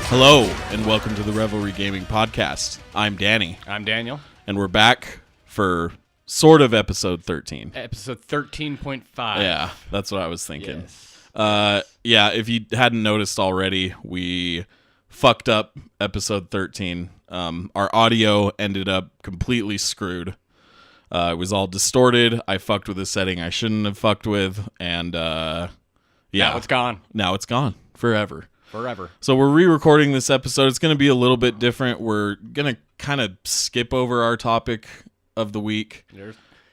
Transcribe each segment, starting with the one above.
Hello, and welcome to the Revelry Gaming Podcast. I'm Danny. I'm Daniel. And we're back for sort of episode 13. Episode 13.5. Yeah, that's what I was thinking. Yes. If you hadn't noticed already, we fucked up episode 13. Our audio ended up completely screwed. It was all distorted. I fucked with a setting I shouldn't have fucked with, and Now it's gone. Now it's gone forever. Forever. So we're re-recording this episode. It's going to be a little bit different. We're going to kind of skip over our topic of the week.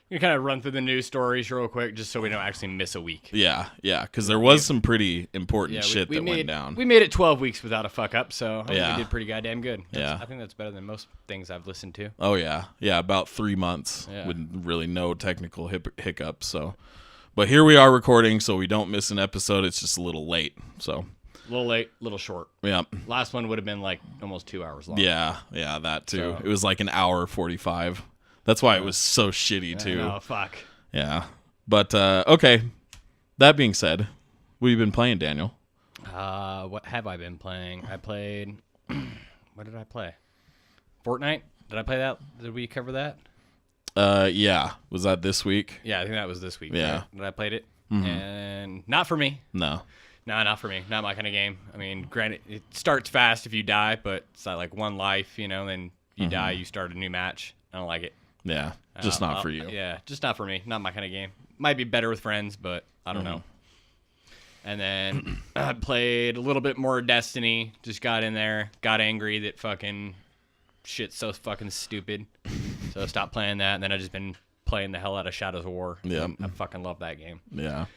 You kind of run through the news stories real quick just so we don't actually miss a week. Yeah, because there was some pretty important shit that went down. We made it 12 weeks without a fuck up, so I think we did pretty goddamn good. I think that's better than most things I've listened to. Oh, yeah. Yeah, about 3 months with really no technical hiccups. So, but here we are recording, so we don't miss an episode. It's just a little late, so... A little late, a little short. Yeah. Last one would have been like almost 2 hours long. Yeah, that too. So, it was like an hour 45. That's why it was so shitty too. Oh, fuck. Yeah. But, okay. That being said, what have you been playing, Daniel? What have I been playing? I played... What did I play? Fortnite? Did I play that? Did we cover that? Yeah. Was that this week? Yeah, I think that was this week. Yeah. Right? Did I played it? Mm-hmm. And not for me. No. No, not for me. Not my kind of game. I mean, granted, it starts fast if you die, but it's not like one life, then you die, you start a new match. I don't like it. Yeah, just not for you. Yeah, just not for me. Not my kind of game. Might be better with friends, but I don't know. And then I played a little bit more Destiny. Just got in there. Got angry that fucking shit's so fucking stupid. So I stopped playing that, and then I've just been playing the hell out of Shadows of War. Yeah. I fucking love that game. Yeah.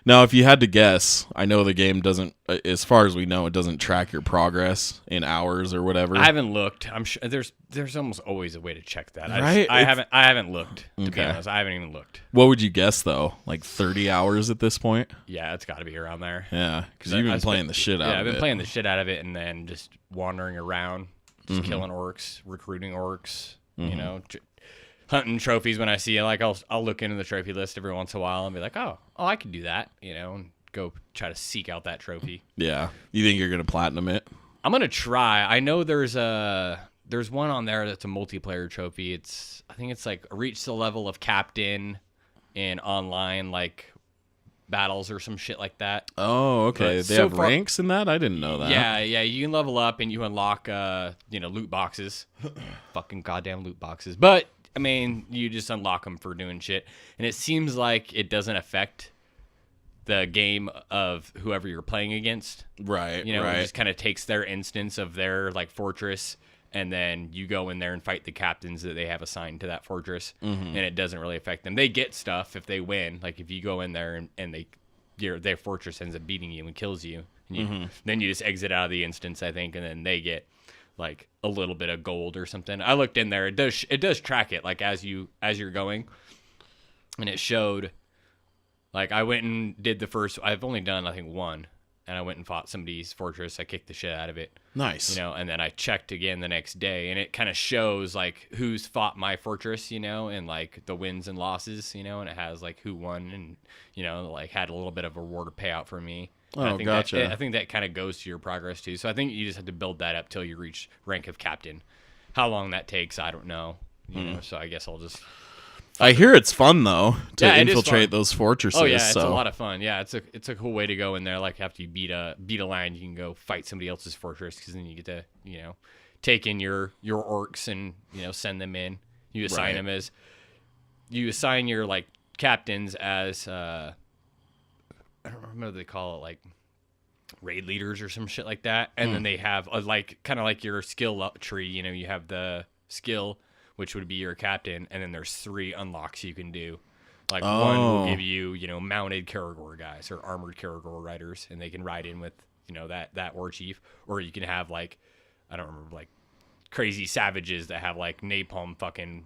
Now, if you had to guess, I know the game doesn't, as far as we know, it doesn't track your progress in hours or whatever. I haven't looked. I'm sure there's almost always a way to check that. Right? I haven't looked, to be honest. I haven't even looked. What would you guess, though? Like 30 hours at this point? Yeah, it's got to be around there. Yeah, because you've been playing the shit out of it. Yeah, I've been playing the shit out of it and then just wandering around, just killing orcs, recruiting orcs, hunting trophies when I see it. Like, I'll look into the trophy list every once in a while and be like, oh, I could do that, and go try to seek out that trophy. Yeah. You think you're going to platinum it? I'm going to try. I know there's one on there that's a multiplayer trophy. I think it's like reach the level of captain in online, like, battles or some shit like that. Oh, okay. They have ranks in that? I didn't know that. Yeah. You can level up and you unlock, loot boxes. Fucking goddamn loot boxes. But... I mean, you just unlock them for doing shit. And it seems like it doesn't affect the game of whoever you're playing against. Right, It just kind of takes their instance of their, like, fortress, and then you go in there and fight the captains that they have assigned to that fortress, and it doesn't really affect them. They get stuff if they win. Like, if you go in there and their fortress ends up beating you and kills you, and then you just exit out of the instance, I think, and then they get... like a little bit of gold or something. I looked in there. It does track it, like as you're going, and it showed. Like, I went and did the first. I've only done, I think, one, and I went and fought somebody's fortress. I kicked the shit out of it. Nice. And then I checked again the next day, and it kind of shows like who's fought my fortress, and like the wins and losses, and it has like who won, and like had a little bit of a reward or payout for me. Oh, gotcha. I think that kind of goes to your progress, too. So I think you just have to build that up till you reach rank of captain. How long that takes, I don't know. So I guess I'll just... I hear it's fun, though, to infiltrate fun. those fortresses. Oh, yeah, it's a lot of fun. Yeah, it's a cool way to go in there. Like, after you beat a line, you can go fight somebody else's fortress, because then you get to, take in your orcs and, send them in. You assign them as... You assign your, like, captains as... I don't remember what they call it, like raid leaders or some shit like that. And then they have kind of like your skill tree. You have the skill, which would be your captain, and then there's 3 unlocks you can do. Like one will give you, mounted Karagor guys or armored Karagor riders, and they can ride in with, that war chief. Or you can have like, I don't remember, like crazy savages that have like napalm fucking,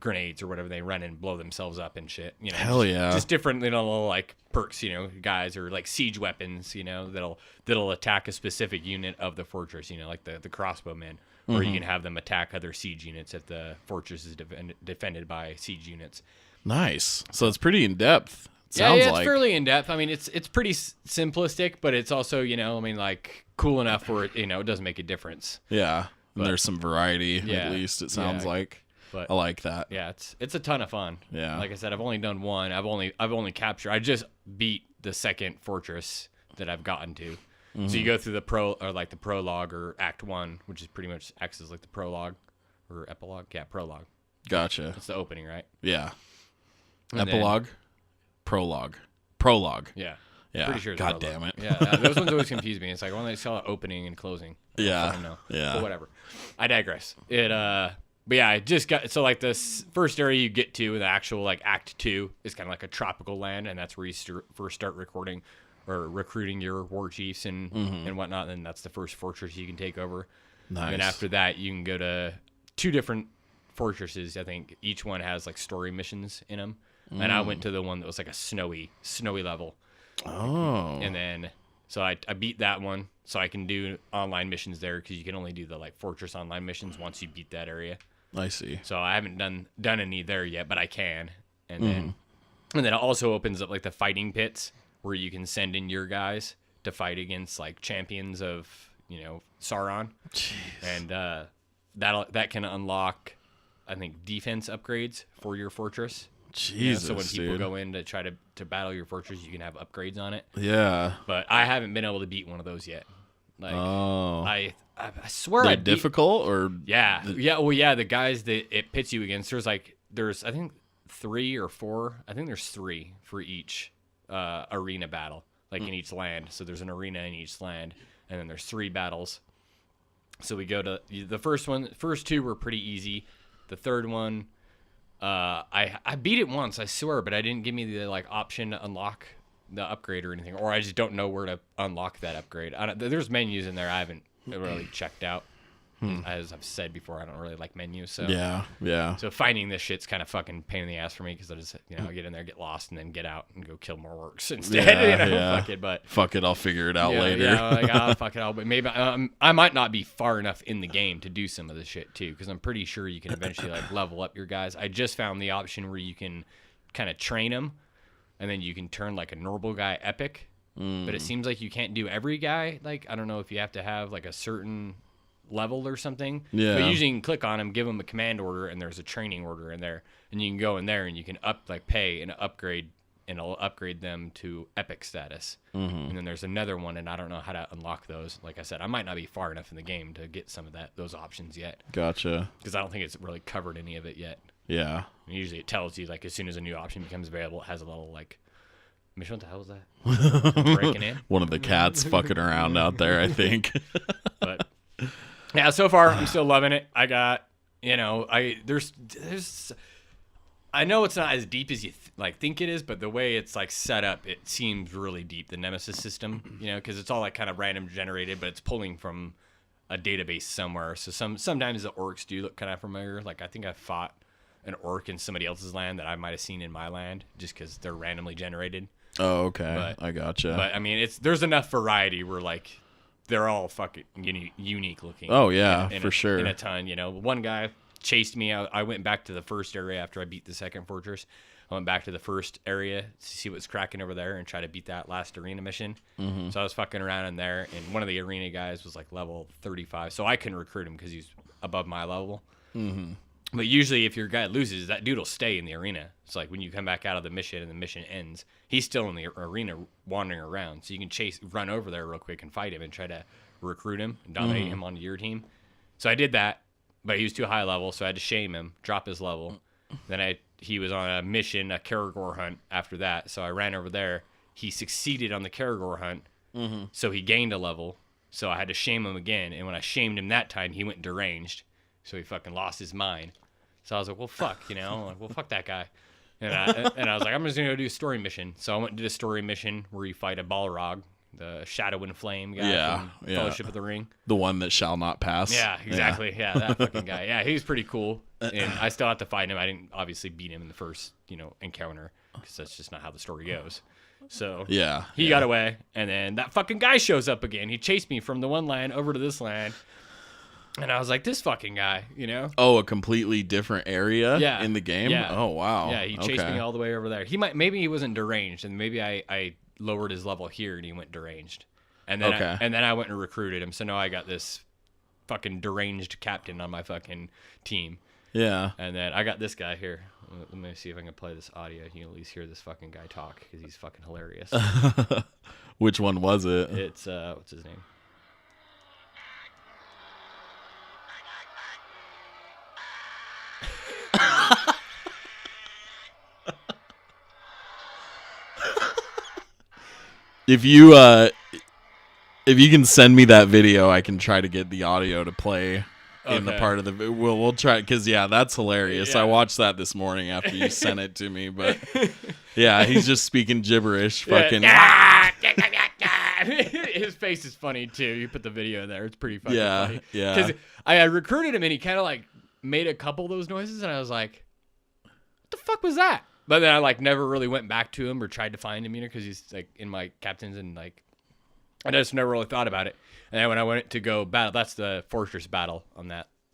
grenades or whatever, they run and blow themselves up and shit. Hell yeah. Just different little like perks, guys, or like siege weapons, that'll attack a specific unit of the fortress, like the crossbowmen. Or you can have them attack other siege units if the fortress is defended by siege units. Nice. So it's pretty in depth. Sounds it's like fairly in depth. I mean, it's pretty simplistic, but it's also like cool enough where it doesn't make a difference. yeah. And there's some variety Yeah. at least. It sounds like. But I like that. yeah, it's a ton of fun. Yeah. Like I said, I've only done one. I've only captured. I just beat the second fortress that I've gotten to. So you go through the prologue or Act 1, which is pretty much acts as like the prologue or epilogue. Yeah, prologue. Gotcha. It's the opening, right? Yeah. And Epilogue, prologue. Yeah. Yeah. Pretty sure. It's God prologue. damn it. Yeah. Those ones always confuse me. It's like when they call it opening and closing. I don't know. Yeah. But whatever. I digress. But yeah, I just got like this first area you get to in the actual like Act 2 is kind of like a tropical land, and that's where you first start recruiting your war chiefs and whatnot. And then that's the first fortress you can take over. Nice. And then after that, you can go to 2 different fortresses. I think each one has like story missions in them. And I went to the one that was like a snowy level. Oh. And then so I beat that one, so I can do online missions there because you can only do the like fortress online missions once you beat that area. I see. So I haven't done any there yet, but I can. And then it also opens up like the fighting pits where you can send in your guys to fight against like champions of Sauron. Jeez. And that can unlock, I think, defense upgrades for your fortress. Jesus, so when people dude. go in to try to battle your fortress, you can have upgrades on it. Yeah. But I haven't been able to beat one of those yet. Like I swear They're difficult or the guys that it pits you against, there's I think 3 or 4. I think there's 3 for each arena battle, like in each land. So there's an arena in each land, and then there's 3 battles. So we go to the first 2 were pretty easy. The third one, I beat it once, I swear, but I didn't give me the like option to unlock the upgrade or anything, or I just don't know where to unlock that upgrade. There's menus in there I haven't really checked out. As I've said before, I don't really like menus. So yeah. So finding this shit's kind of fucking pain in the ass for me because I just I get in there, get lost, and then get out and go kill more orcs instead. Fuck it, I'll figure it out later. Yeah, fuck it all. But maybe I might not be far enough in the game to do some of this shit too, because I'm pretty sure you can eventually like level up your guys. I just found the option where you can kind of train them, and then you can turn like a normal guy epic. But it seems like you can't do every guy. Like I don't know if you have to have like a certain level or something. Yeah. But usually you can click on him, give him a command order, and there's a training order in there, and you can go in there and you can pay and upgrade, and it'll upgrade them to epic status. And then there's another one, and I don't know how to unlock those. Like I said, I might not be far enough in the game to get some of those options yet. Gotcha. Because I don't think it's really covered any of it yet. Yeah. And usually it tells you like as soon as a new option becomes available, it has a little like mission. What the hell was that? Breaking in. One of the cats fucking around out there, I think. But yeah, so far I'm still loving it. I got, there's I know it's not as deep as you think it is, but the way it's like set up, it seems really deep. The Nemesis system, because it's all like kind of random generated, but it's pulling from a database somewhere. So sometimes the orcs do look kind of familiar. Like I think I fought an orc in somebody else's land that I might have seen in my land just because they're randomly generated. Oh, okay. I gotcha. But I mean, there's enough variety where like they're all fucking unique looking. Oh yeah, for sure. In a ton, One guy chased me. I went back to the first area after I beat the second fortress. I went back to the first area to see what's cracking over there and try to beat that last arena mission. So I was fucking around in there, and one of the arena guys was like level 35, so I couldn't recruit him because he's above my level. But usually if your guy loses, that dude will stay in the arena. It's like when you come back out of the mission and the mission ends, he's still in the arena wandering around. So you can run over there real quick and fight him and try to recruit him and dominate him onto your team. So I did that, but he was too high level, so I had to shame him, drop his level. Then he was on a mission, a Karagor hunt after that, so I ran over there. He succeeded on the Karagor hunt, so he gained a level. So I had to shame him again, and when I shamed him that time, he went deranged. So he fucking lost his mind. So I was like, well, fuck, fuck that guy. And I was like, I'm just going to go do a story mission. So I went and did a story mission where you fight a Balrog, the Shadow and Flame guy from Fellowship of the Ring. The one that shall not pass. Yeah, exactly. Yeah, that fucking guy. Yeah, he was pretty cool. And I still have to fight him. I didn't obviously beat him in the first, encounter because that's just not how the story goes. So he got away. And then that fucking guy shows up again. He chased me from the one land over to this land. And I was like, this fucking guy, Oh, a completely different area in the game? Yeah. Oh, wow. Yeah, he chased me all the way over there. Maybe he wasn't deranged, and maybe I lowered his level here and he went deranged. And then I went and recruited him. So now I got this fucking deranged captain on my fucking team. Yeah. And then I got this guy here. Let me see if I can play this audio. You can at least hear this fucking guy talk because he's fucking hilarious. Which one was it? It's, what's his name? If you can send me that video, I can try to get the audio to play in the part of the. We'll try because that's hilarious. Yeah. I watched that this morning after you sent it to me, but yeah, he's just speaking gibberish. Fucking. His face is funny too. You put the video in there; it's pretty fucking funny. Yeah. Because I recruited him and he kind of like made a couple of those noises, and I was like, "What the fuck was that?" But then I like never really went back to him or tried to find him, because he's like in my captains, and like I just never really thought about it. And then when I went to go battle, that's the fortress battle on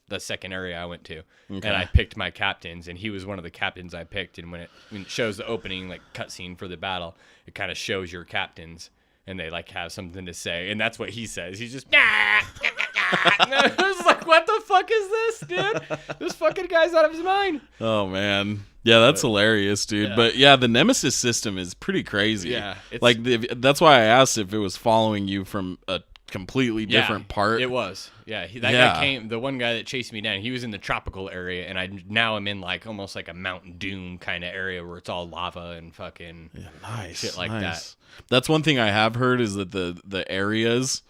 the second area I went to, and I picked my captains, and he was one of the captains I picked. And when it shows the opening like cutscene for the battle, it kind of shows your captains, and they like have something to say, and that's what he says. He's just. I was like, what the fuck is this, dude? This fucking guy's out of his mind. Oh man, yeah, that's hilarious, dude. Yeah. But yeah, the Nemesis system is pretty crazy. Yeah, like that's why I asked if it was following you from a completely different part. It was. Yeah, that guy came. The one guy that chased me down, he was in the tropical area, and now I'm in like almost like a Mount Doom kind of area where it's all lava and fucking shit like that. That's one thing I have heard is that the areas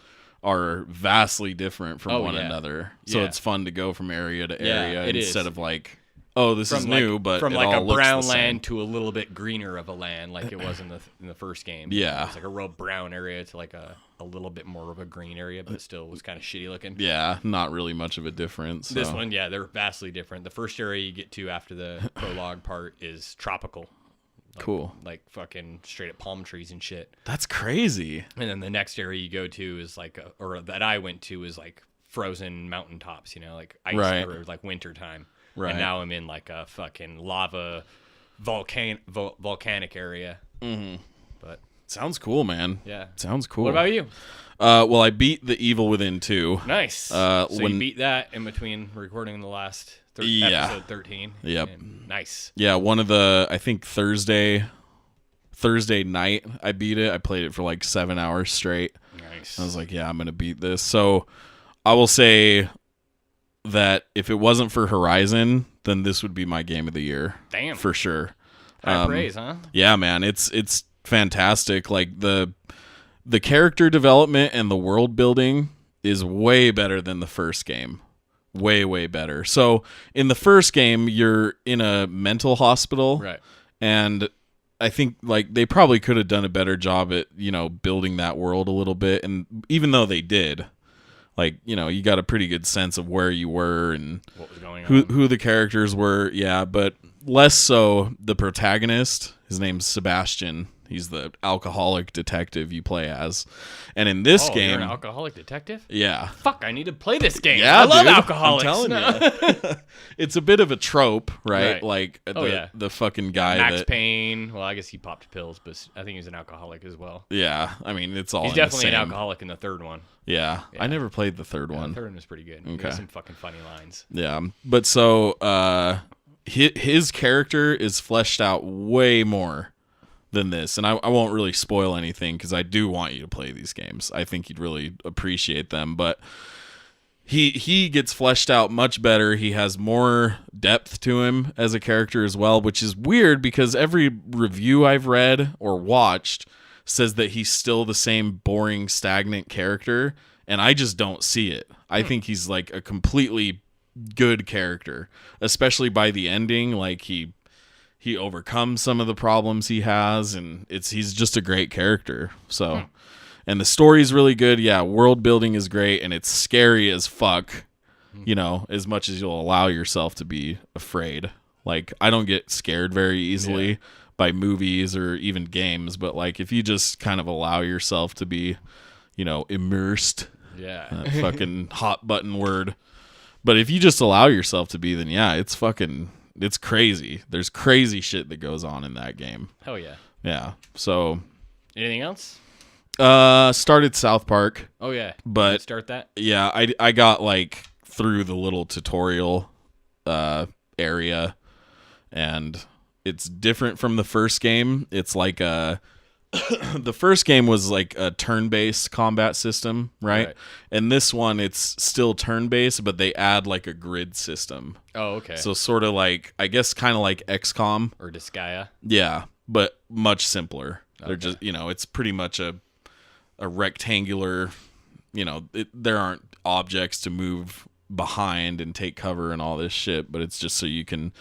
are vastly different from one another. So it's fun to go from area to area instead of like, oh, this is new, but from it like all a brown looks the land same. to a little bit greener of a land, like it was in the first game. Yeah, it's like a real brown area to like a little bit more of a green area, but it still was kind of shitty looking. Yeah, not really much of a difference. This one, they're vastly different. The first area you get to after the prologue part is tropical. Cool. Like fucking straight up palm trees and shit. That's crazy. And then the next area you go to is like, or that I went to is like frozen mountaintops, like ice or like winter time. Right. And now I'm in like a fucking lava volcanic area. Mm-hmm. But sounds cool, man. Yeah. Sounds cool. What about you? Well, I beat The Evil Within 2. Nice. So you beat that in between recording the last episode 13. Yep. Nice. Yeah, one of the, I think Thursday night I beat it. I played it for like 7 hours straight. Nice. I was like, yeah, I'm going to beat this. So I will say that if it wasn't for Horizon, then this would be my game of the year. Damn. For sure. High praise, huh? Yeah, man. It's fantastic. Like the character development and the world building is way better than the first game. Way, way better. So in the first game, you're in a mental hospital. Right. And I think like they probably could have done a better job at, building that world a little bit. And even though they did, like, you got a pretty good sense of where you were and what was going on. Who the characters were. Yeah. But less so the protagonist. His name's Sebastian. He's the alcoholic detective you play as. And in this game... You're an alcoholic detective? Yeah. Fuck, I need to play this game. Yeah, I love dude, alcoholics. I'm telling you. It's a bit of a trope, right? Like the fucking guy Max Payne. Well, I guess he popped pills, but I think he's an alcoholic as well. Yeah. I mean, it's all He's definitely an alcoholic in the third one. Yeah. I never played the third one. The third one was pretty good. Okay. He has some fucking funny lines. Yeah. But so his character is fleshed out way more than this, and I won't really spoil anything because I do want you to play these games. I think you'd really appreciate them, but he gets fleshed out much better. He has more depth to him as a character as well, which is weird because every review I've read or watched says that he's still the same boring, stagnant character, and I just don't see it. I think he's like a completely good character, especially by the ending. Like he overcomes some of the problems he has, and he's just a great character. So, and the story's really good. Yeah, world building is great, and it's scary as fuck. As much as you'll allow yourself to be afraid. Like I don't get scared very easily by movies or even games, but like if you just kind of allow yourself to be, immersed. Yeah. That fucking hot button word. But if you just allow yourself to be, then yeah, it's crazy. There's crazy shit that goes on in that game. Hell yeah. Yeah. So. Anything else? Started South Park. Oh yeah. But start that. Yeah, I got like through the little tutorial area, and it's different from the first game. It's like the first game was like a turn-based combat system, right? And this one, it's still turn-based, but they add like a grid system. Oh, okay. So sort of like, I guess kind of like XCOM. Or Disgaea. Yeah, but much simpler. Okay. They're just, it's pretty much a rectangular, there aren't objects to move behind and take cover and all this shit, but it's just so you can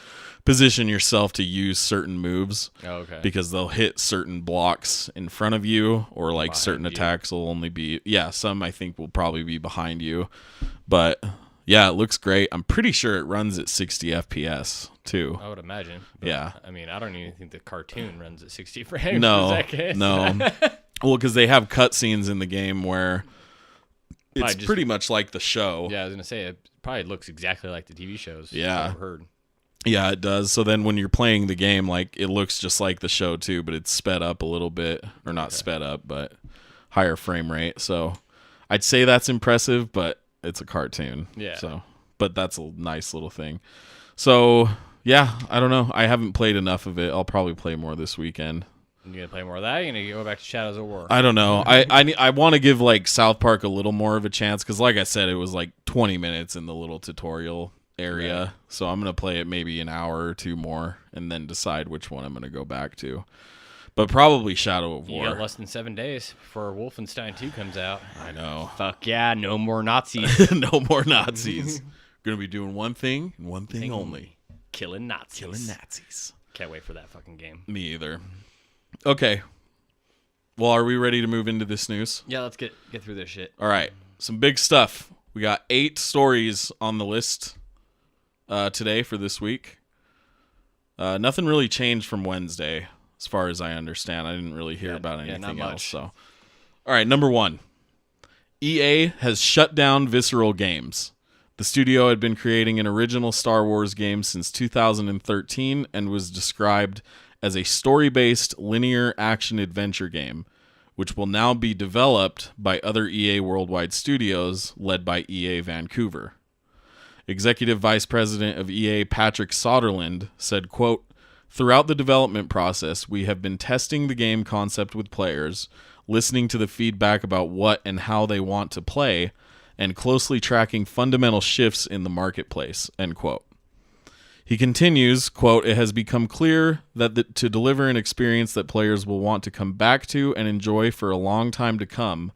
position yourself to use certain moves. Oh, okay. Because they'll hit certain blocks in front of you, or like behind certain you. attacks will only be, some I think will probably be behind you. But yeah, it looks great. I'm pretty sure it runs at 60 FPS too. I would imagine. But, Yeah. I mean, I don't even think the cartoon runs at 60 frames No, per second. no. Well, because they have cutscenes in the game where it's just- pretty much like the show. Yeah, I was going to say, it probably looks exactly like the TV shows. Yeah. I've heard. Yeah, it does. So then when you're playing the game, like it looks just like the show too, but it's sped up a little bit, or not sped up, but higher frame rate. So I'd say that's impressive, but it's a cartoon. Yeah. So, but that's a nice little thing. So yeah, I don't know. I haven't played enough of it. I'll probably play more this weekend. You going to play more of that? You going to go back to Shadows of War? I don't know. I want to give like South Park a little more of a chance, because like I said, it was like 20 minutes in the little tutorial area. Right. So I'm going to play it maybe an hour or two more and then decide which one I'm going to go back to. But probably Shadow of You War. got less than 7 days before Wolfenstein 2 comes out. I know. Fuck yeah, no more Nazis. No more Nazis. Going to be doing one thing and one thing only. Killing Nazis. Killing Nazis. Can't wait for that fucking game. Me either. Okay. Well, are we ready to move into this news? Yeah, let's get through this shit. All right. Some big stuff. We got 8 stories on the list today for this week. Nothing really changed from Wednesday, as far as I understand. I didn't really hear about anything not else. much. So, all right. Number 1. EA has shut down Visceral Games. The studio had been creating an original Star Wars game since 2013 and was described as a story-based linear action-adventure game, which will now be developed by other EA Worldwide studios led by EA Vancouver. Executive Vice President of EA Patrick Soderlund said, quote, "Throughout the development process, we have been testing the game concept with players, listening to the feedback about what and how they want to play, and closely tracking fundamental shifts in the marketplace," end quote. He continues, quote, "It has become clear that to deliver an experience that players will want to come back to and enjoy for a long time to come,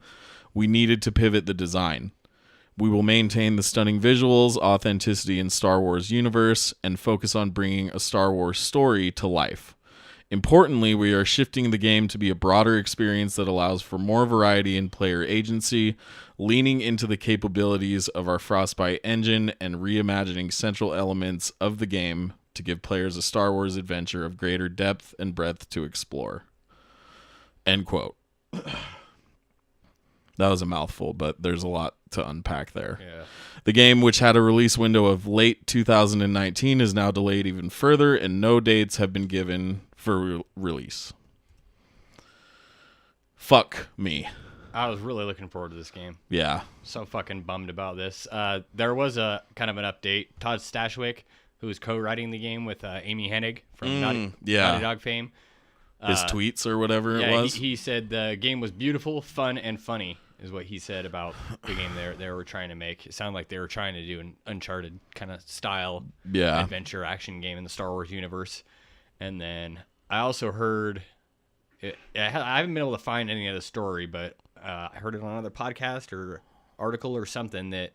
we needed to pivot the design. We will maintain the stunning visuals, authenticity in Star Wars universe, and focus on bringing a Star Wars story to life. Importantly, we are shifting the game to be a broader experience that allows for more variety in player agency, leaning into the capabilities of our Frostbite engine and reimagining central elements of the game to give players a Star Wars adventure of greater depth and breadth to explore." End quote. That was a mouthful, but there's a lot to unpack there. Yeah. The game, which had a release window of late 2019, is now delayed even further, and no dates have been given for release. Fuck me. I was really looking forward to this game. Yeah. So fucking bummed about this. There was a kind of an update. Todd Stashwick, who was co-writing the game with Amy Hennig from Naughty Dog fame. His tweets or whatever it was. He said the game was beautiful, fun, and funny, is what he said about the game they were trying to make. It sounded like they were trying to do an Uncharted kind of style adventure action game in the Star Wars universe. And then I also heard, I haven't been able to find any of the story, but I heard it on another podcast or article or something that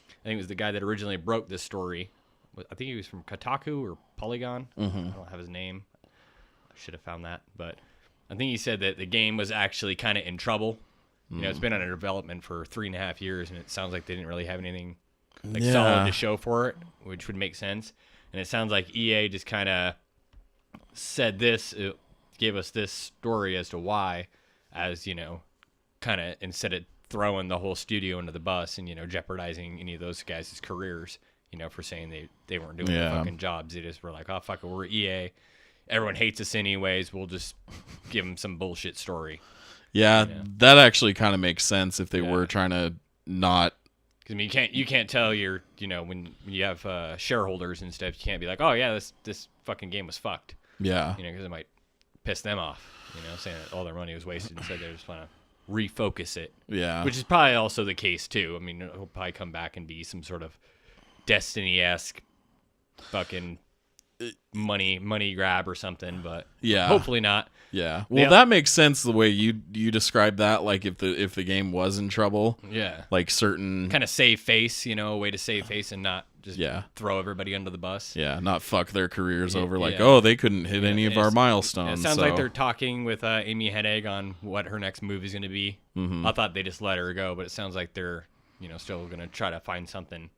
I think it was the guy that originally broke this story. I think he was from Kotaku or Polygon. I don't have his name. I should have found that. But I think he said that the game was actually kind of in trouble. You know, it's been under development for 3.5 years, and it sounds like they didn't really have anything solid to show for it, which would make sense. And it sounds like EA just kind of said this, gave us this story as to why, as, you know, kind of instead of throwing the whole studio into the bus and, you know, jeopardizing any of those guys' careers, for saying they weren't doing their fucking jobs. They just were like, oh fuck it, we're EA. Everyone hates us anyways. We'll just give them some bullshit story. Yeah, that actually kind of makes sense if they were trying to not. Because I mean, you can't tell when you have shareholders and stuff, you can't be like, oh yeah, this fucking game was fucked. Yeah. Because it might piss them off. Saying that all their money was wasted, instead they just want to refocus it. Yeah. Which is probably also the case too. I mean, it'll probably come back and be some sort of Destiny-esque fucking money grab or something, but hopefully not. Yeah. Well, that makes sense the way you describe that. Like if the game was in trouble. Yeah. Like certain kind of save face, a way to save face and not just throw everybody under the bus. Yeah. Not fuck their careers over. Like, oh, they couldn't hit any of our milestones. It sounds like they're talking with Amy Hennig on what her next movie is going to be. Mm-hmm. I thought they just let her go, but it sounds like they're still going to try to find something.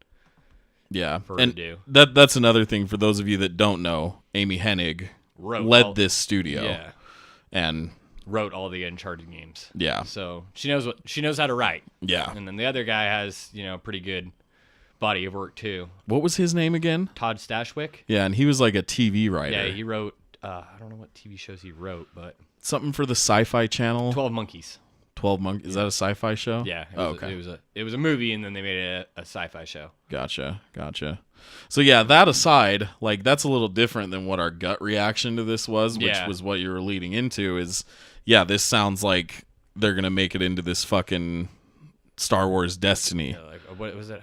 Yeah, for her to do. That's another thing for those of you that don't know. Amy Hennig led this studio, and wrote all the Uncharted games. Yeah, so she knows how to write. Yeah, and then the other guy has pretty good body of work too. What was his name again? Todd Stashwick. Yeah, and he was like a TV writer. Yeah, he wrote. I don't know what TV shows he wrote, but something for the Sci-Fi Channel. 12 Monkeys. 12 Monkeys. Is that a sci-fi show? Yeah. It was a movie, and then they made it a sci-fi show. Gotcha. So yeah, that aside, like that's a little different than what our gut reaction to this was, which was what you were leading into. Is this sounds like they're gonna make it into this fucking Star Wars Destiny. Yeah, like what was it?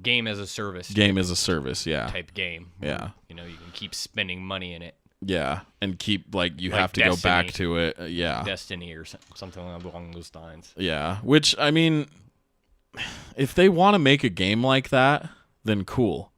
Game as a service. Game as a service. Yeah. Type game. Yeah. You can keep spending money in it. Yeah, and keep you have to Destiny, go back to it. Yeah, Destiny or something along those lines. Yeah, which I mean, if they want to make a game like that, then cool.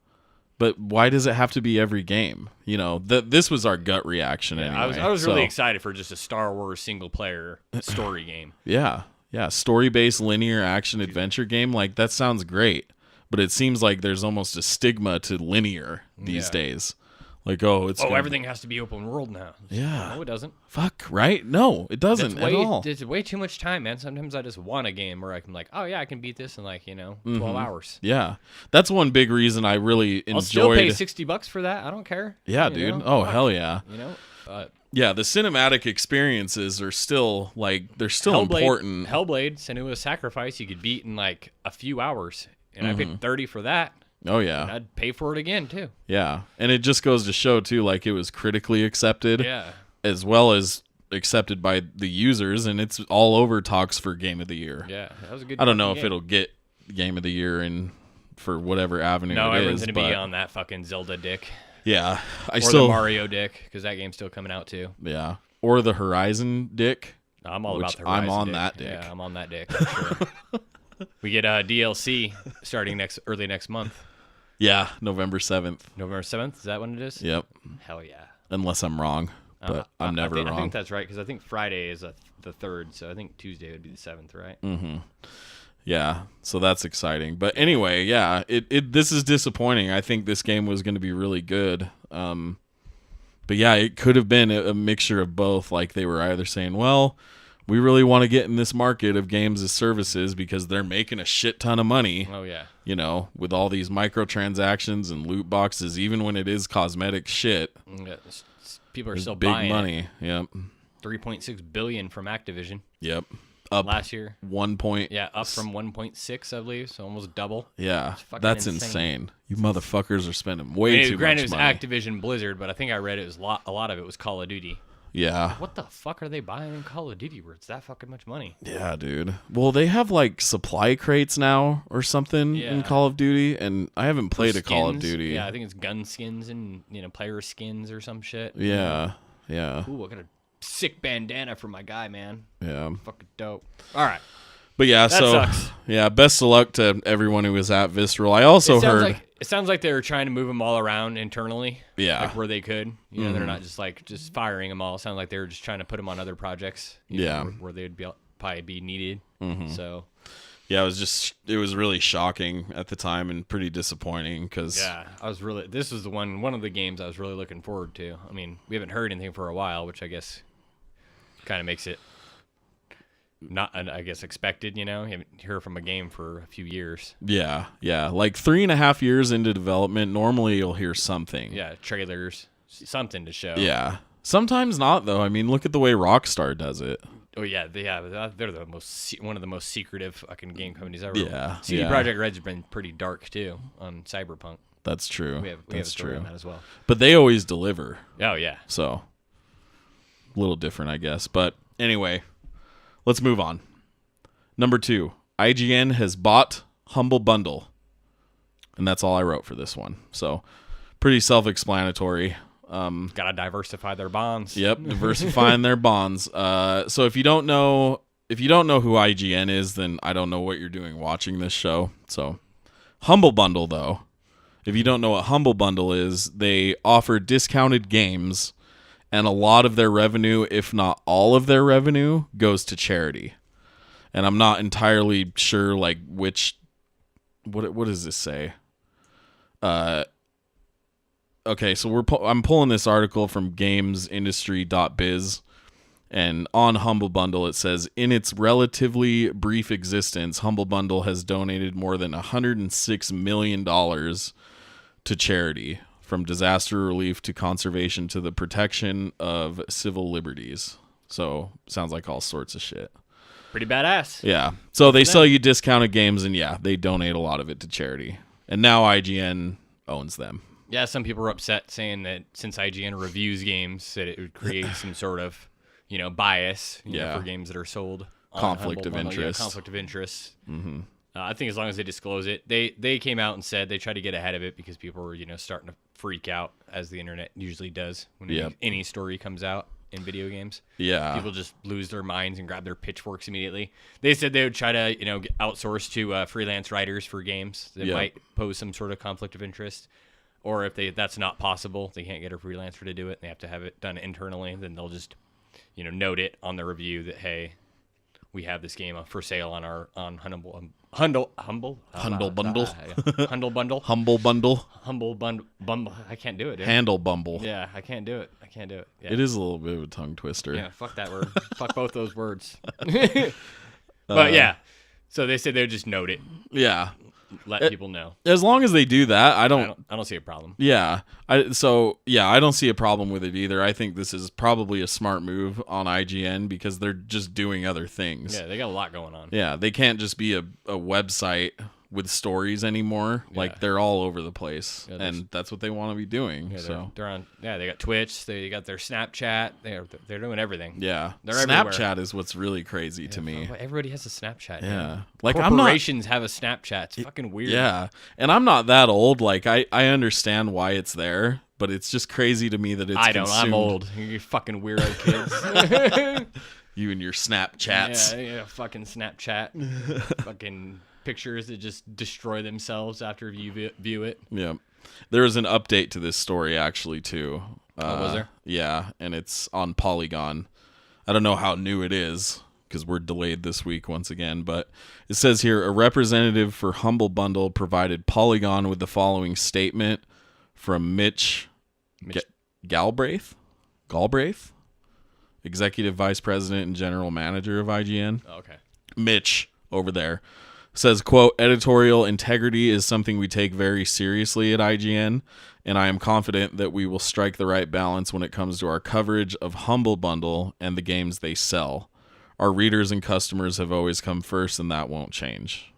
But why does it have to be every game? This was our gut reaction. Anyway. I was really excited for just a Star Wars single player story game. Yeah, story based linear action adventure game. Like that sounds great, but it seems like there's almost a stigma to linear these days. Like, everything has to be open world now. Yeah. No, it doesn't. Fuck, right? No, it doesn't at all. It's way too much time, man. Sometimes I just want a game where I can I can beat this in 12 hours. Yeah. That's one big reason I really enjoyed. I'll still pay $60 for that. I don't care. Yeah, dude. Oh, hell yeah. Yeah, the cinematic experiences are still they're still important. Hellblade, Senua's Sacrifice, you could beat in a few hours, and I paid $30 for that. Oh, yeah. And I'd pay for it again, too. Yeah. And it just goes to show, too, it was critically accepted. Yeah. As well as accepted by the users, and it's all over talks for Game of the Year. Yeah. That was a good I don't know if it'll get Game of the Year for whatever avenue it is. No, everyone's going to be on that fucking Zelda dick. Yeah. The Mario dick, because that game's still coming out, too. Yeah. Or the Horizon dick. No, I'm all about the Horizon I'm on dick. that dick. Yeah, I'm on that dick, for sure. We get DLC starting early next month. Yeah, November 7th. November 7th? Is that when it is? Yep. Hell yeah. Unless I'm wrong, but I'm never wrong. I think that's right, because I think Friday is the 3rd, so I think Tuesday would be the 7th, right? Mm-hmm. Yeah, so that's exciting. But anyway, yeah, this is disappointing. I think this game was going to be really good. But yeah, it could have been a mixture of both. Like they were either saying, well, we really want to get in this market of games as services because they're making a shit ton of money. Oh, yeah. With all these microtransactions and loot boxes, even when it is cosmetic shit. Yeah, people are still big buying money. It. Yep. $3.6 billion from Activision. Yep. Up last year. Up from 1.6, I believe, so almost double. Yeah, that's insane. You motherfuckers are spending way too much money. Granted, it was Activision Blizzard, but I think I read it was a lot of it was Call of Duty. Yeah. What the fuck are they buying in Call of Duty where it's that fucking much money? Yeah, dude. Well, they have supply crates now or something in Call of Duty, and I haven't played a Call of Duty. Yeah, I think it's gun skins and player skins or some shit. Yeah, yeah. Ooh, I got a sick bandana for my guy, man. Yeah. Fucking dope. All right. But yeah, that sucks. Yeah, best of luck to everyone who was at Visceral. I also heard it sounds like they were trying to move them all around internally. Yeah. Where they could. They're not just firing them all. It sounds like they were just trying to put them on other projects. Where they'd probably be needed. Mm-hmm. So. Yeah, it was really shocking at the time and pretty disappointing because. Yeah, this was one of the games I was really looking forward to. I mean, we haven't heard anything for a while, which I guess kind of makes it not, I guess, expected. You haven't heard from a game for a few years. Yeah, like 3.5 years into development, normally you'll hear something. Yeah, trailers, something to show. Yeah, sometimes not though. I mean, look at the way Rockstar does it. Oh yeah, they're one of the most secretive fucking game companies ever. Yeah, CD Projekt Red's been pretty dark too on Cyberpunk. That's true. We have a story on that as well. But they always deliver. Oh yeah. So a little different, I guess. But anyway, let's move on. Number 2, IGN has bought Humble Bundle. And that's all I wrote for this one. So pretty self-explanatory. Gotta diversify their bonds. Yep, diversifying their bonds. So if you don't know who IGN is, then I don't know what you're doing watching this show. So Humble Bundle, though, if you don't know what Humble Bundle is, they offer discounted games, and a lot of their revenue, if not all of their revenue, goes to charity. And I'm not entirely sure, like, which. What does this say? Okay, so I'm pulling this article from gamesindustry.biz, and on Humble Bundle it says, in its relatively brief existence, Humble Bundle has donated more than $106 million to charity, from disaster relief to conservation to the protection of civil liberties. So, sounds like all sorts of shit. Pretty badass. Yeah. So they sell you discounted games, and yeah, they donate a lot of it to charity. And now IGN owns them. Yeah, some people were upset saying that since IGN reviews games, that it would create some sort of, bias for games that are sold. Conflict of interest. Yeah, conflict of interest. Mm-hmm. I think as long as they disclose it, they came out and said they tried to get ahead of it because people were, starting to freak out, as the internet usually does when any story comes out in video games. Yeah. People just lose their minds and grab their pitchforks immediately. They said they would try to, outsource to freelance writers for games that might pose some sort of conflict of interest. Or if that's not possible, they can't get a freelancer to do it, and they have to have it done internally, then they'll just, note it on the review that, hey, we have this game for sale on our Humble Bundle. Humble Bundle. I can't do it, dude. Handle Bumble. Yeah, I can't do it. Yeah. It is a little bit of a tongue twister. Yeah, fuck that word. Fuck both those words. But yeah, so they said they would just note it. Yeah. Let people know. As long as they do that, I don't see a problem. Yeah. I don't see a problem with it either. I think this is probably a smart move on IGN because they're just doing other things. Yeah, they got a lot going on. Yeah, they can't just be a website with stories anymore. Yeah. Like, they're all over the place, and that's what they want to be doing. Yeah, they're on. Yeah, they got Twitch. They got their Snapchat. They're doing everything. Yeah, they're Snapchat everywhere. Is what's really crazy to me. Everybody has a Snapchat. Yeah, man. like corporations have a Snapchat. It's fucking weird. Yeah, and I'm not that old. Like, I understand why it's there, but it's just crazy to me that it's. I don't. Consumed. I'm old. You fucking weirdo kids. You and your Snapchats. Yeah, fucking Snapchat. Fucking pictures that just destroy themselves after you view it. Yeah. There was an update to this story, actually, too. Was there? Yeah, and it's on Polygon. I don't know how new it is, because we're delayed this week once again, but it says here, a representative for Humble Bundle provided Polygon with the following statement from Mitch Galbraith? Executive Vice President and General Manager of IGN. Oh, okay. Mitch, over there. Says, quote, editorial integrity is something we take very seriously at IGN, and I am confident that we will strike the right balance when it comes to our coverage of Humble Bundle and the games they sell. Our readers and customers have always come first, and that won't change.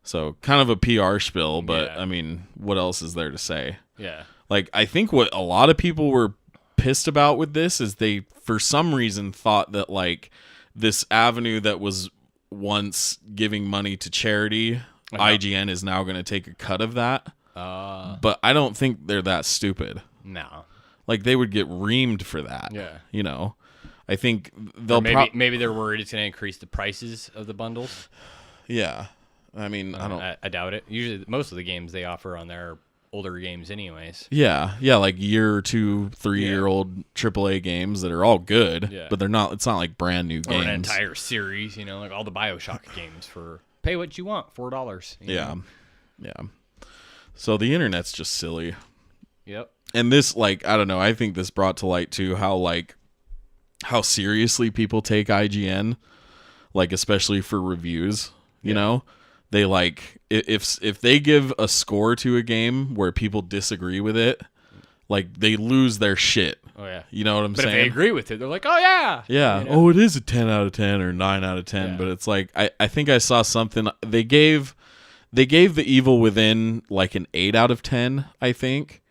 So, kind of a PR spiel, but, I mean, what else is there to say? Yeah. Like, I think what a lot of people were pissed about with this is they, for some reason, thought that, like, this avenue that was once giving money to charity, IGN is now going to take a cut of that. But I don't think they're that stupid. No. Like, they would get reamed for that. Yeah. I think they'll maybe they're worried it's going to increase the prices of the bundles. Yeah. I mean, I doubt it. Usually, most of the games they offer on their older games anyways. Yeah, like year or 2, 3-year-old AAA games that are all good, but it's not like brand new games. Or an entire series, like all the BioShock games for pay what you want, $4. Yeah. So the internet's just silly. Yep. And this, like, I don't know, I think this brought to light too how, like, how seriously people take IGN, like especially for reviews, you know. They like if they give a score to a game where people disagree with it, like they lose their shit. Oh yeah. You know what I'm saying? But if they agree with it, they're like, "Oh yeah." Yeah. You know? Oh, it is a 10 out of 10 or 9 out of 10, Yeah. but it's like I think I saw something they gave The Evil Within like an 8 out of 10, I think.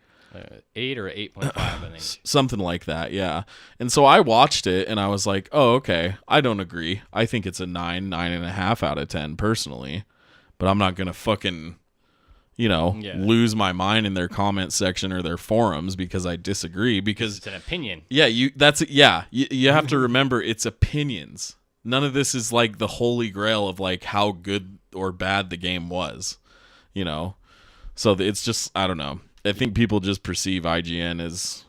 8 or 8.5, I think. Something like that, yeah. And so I watched it and I was like, "Oh, okay. I don't agree. I think it's a 9.5 out of 10 personally." But I'm not going to fucking, lose my mind in their comment section or their forums because I disagree. Because it's an opinion. Yeah, you have to remember it's opinions. None of this is like the holy grail of like how good or bad the game was, So it's just, I don't know. I think people just perceive IGN as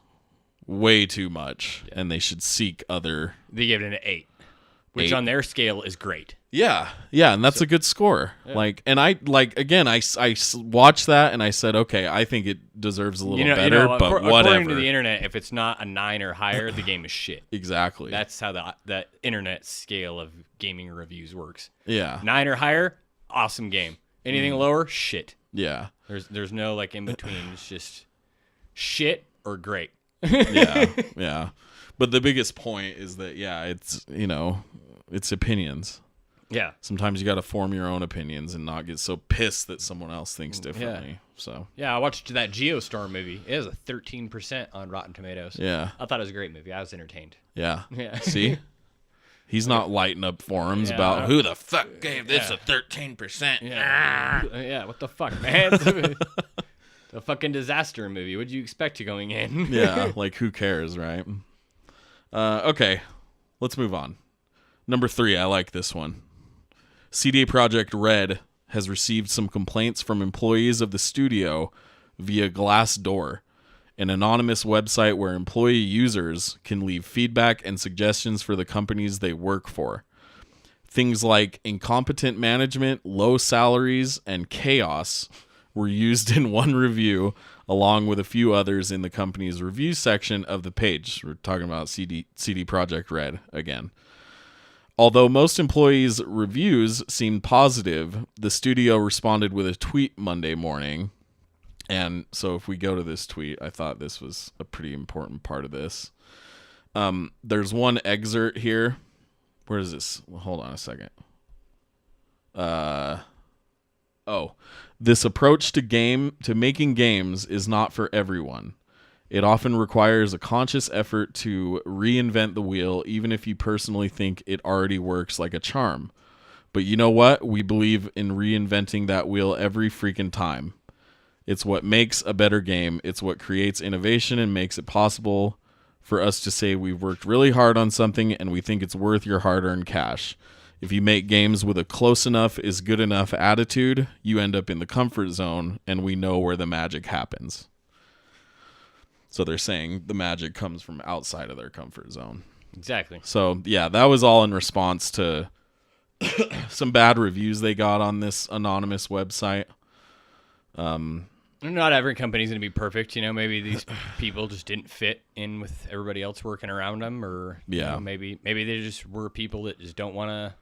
way too much, and they should seek other. They give it an 8, which on their scale is great. Yeah, and that's a good score. Yeah. I watched that and I said, okay, I think it deserves a little better, but whatever. According to the internet, if it's not a 9 or higher, the game is shit. Exactly. That's how the internet scale of gaming reviews works. Yeah. 9 or higher, awesome game. Anything lower, shit. Yeah. There's no like in between. It's just shit or great. Yeah. But the biggest point is that it's it's opinions. Yeah. Sometimes you got to form your own opinions and not get so pissed that someone else thinks differently. Yeah. So. Yeah, I watched that Geostorm movie. It has a 13% on Rotten Tomatoes. Yeah. I thought it was a great movie. I was entertained. Yeah. Yeah. See? He's not lighting up forums about who the fuck gave this a 13%. Yeah, what the fuck, man? It's a fucking disaster movie. What'd you expect going in? Yeah, like who cares, right? Okay, let's move on. Number 3, I like this one. CD Projekt Red has received some complaints from employees of the studio via Glassdoor, an anonymous website where employee users can leave feedback and suggestions for the companies they work for. Things like incompetent management, low salaries, and chaos were used in one review, along with a few others in the company's review section of the page. We're talking about CD Projekt Red again. Although most employees' reviews seemed positive, the studio responded with a tweet Monday morning. And so if we go to this tweet, I thought this was a pretty important part of this. There's one excerpt here. Where is this? Well, hold on a second. This approach to making games is not for everyone. It often requires a conscious effort to reinvent the wheel, even if you personally think it already works like a charm. But you know what? We believe in reinventing that wheel every freaking time. It's what makes a better game. It's what creates innovation and makes it possible for us to say we've worked really hard on something and we think it's worth your hard-earned cash. If you make games with a close enough is good enough attitude, you end up in the comfort zone, and we know where the magic happens. So they're saying the magic comes from outside of their comfort zone. Exactly. So, yeah, that was all in response to some bad reviews they got on this anonymous website. Not every company's going to be perfect. Maybe these people just didn't fit in with everybody else working around them, or maybe they just were people that just don't want to,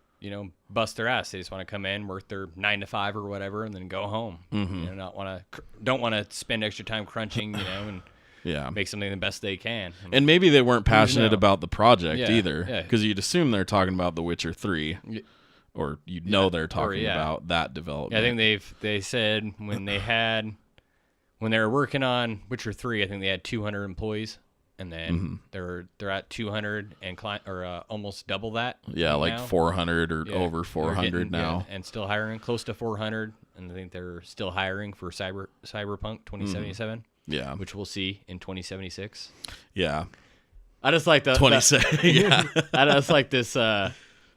bust their ass. They just want to come in, work their 9 to 5 or whatever, and then go home. Mm-hmm. Don't want to spend extra time crunching, and make something the best they can. And maybe they weren't passionate about the project either, because you'd assume they're talking about The Witcher 3. Or they're talking about that development. Yeah, I think they said when they were working on Witcher 3, I think they had 200 employees, and then they're at 200 and almost double that. Yeah, like now. 400 or over 400 now, and still hiring close to 400. And I think they're still hiring for Cyberpunk 2077. Yeah, which we'll see in 2076. Yeah, I just like the 27. Yeah, I just like this.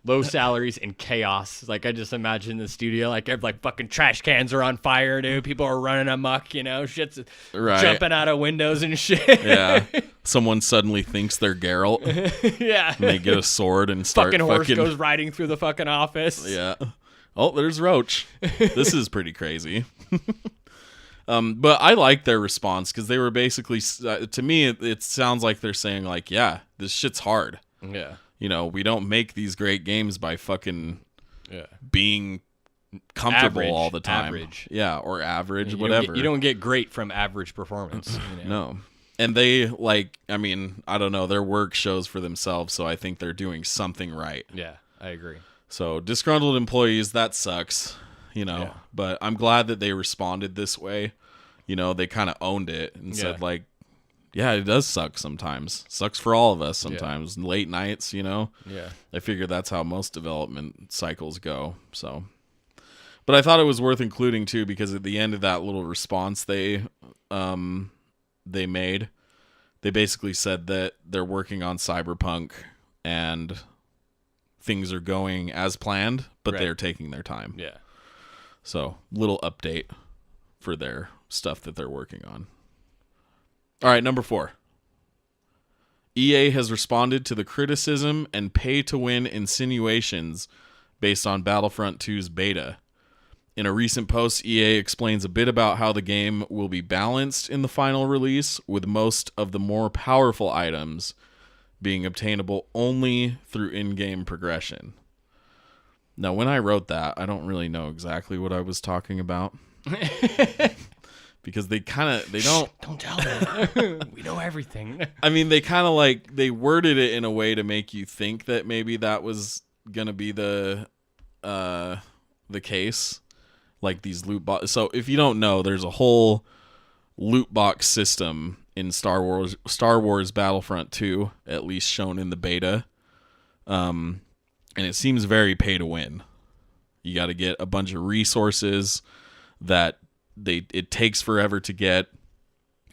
Low salaries and chaos. Like I just imagine the studio, like fucking trash cans are on fire, dude. People are running amok, shit's jumping out of windows and shit. Yeah. Someone suddenly thinks they're Geralt. Yeah. And they get a sword and start fucking horse goes riding through the fucking office. Yeah. Oh, there's Roach. This is pretty crazy. But I like their response because they were basically, to me, it sounds like they're saying like, yeah, this shit's hard. Yeah. You know, we don't make these great games by fucking Yeah. being comfortable Average, all the time. average. Yeah, or average, You whatever. you don't get great from average performance. You know? No. And they, like, I mean, I don't know, their work shows for themselves, so I think they're doing something right. Yeah, I agree. So, disgruntled employees, that sucks, you know, Yeah. but I'm glad that they responded this way. You know, they kind of owned it and said, like, yeah, it does suck sometimes. Sucks for all of us sometimes. Late nights, you know. Yeah. I figure that's how most development cycles go. So, but I thought it was worth including too, because at the end of that little response they made, they basically said that they're working on Cyberpunk and things are going as planned, but they're taking their time. Yeah. So, little update for their stuff that they're working on. All right, number 4. EA has responded to the criticism and pay-to-win insinuations based on Battlefront 2's beta. In a recent post, EA explains a bit about how the game will be balanced in the final release, with most of the more powerful items being obtainable only through in-game progression. Now, when I wrote that, I don't really know exactly what I was talking about. Because they don't... Don't tell them. We know everything. I mean, they kind of like, they worded it in a way to make you think that maybe that was going to be the case. Like these loot box. So if you don't know, there's a whole loot box system in Star Wars Battlefront 2, at least shown in the beta. And it seems very pay to win. You got to get a bunch of resources that it takes forever to get,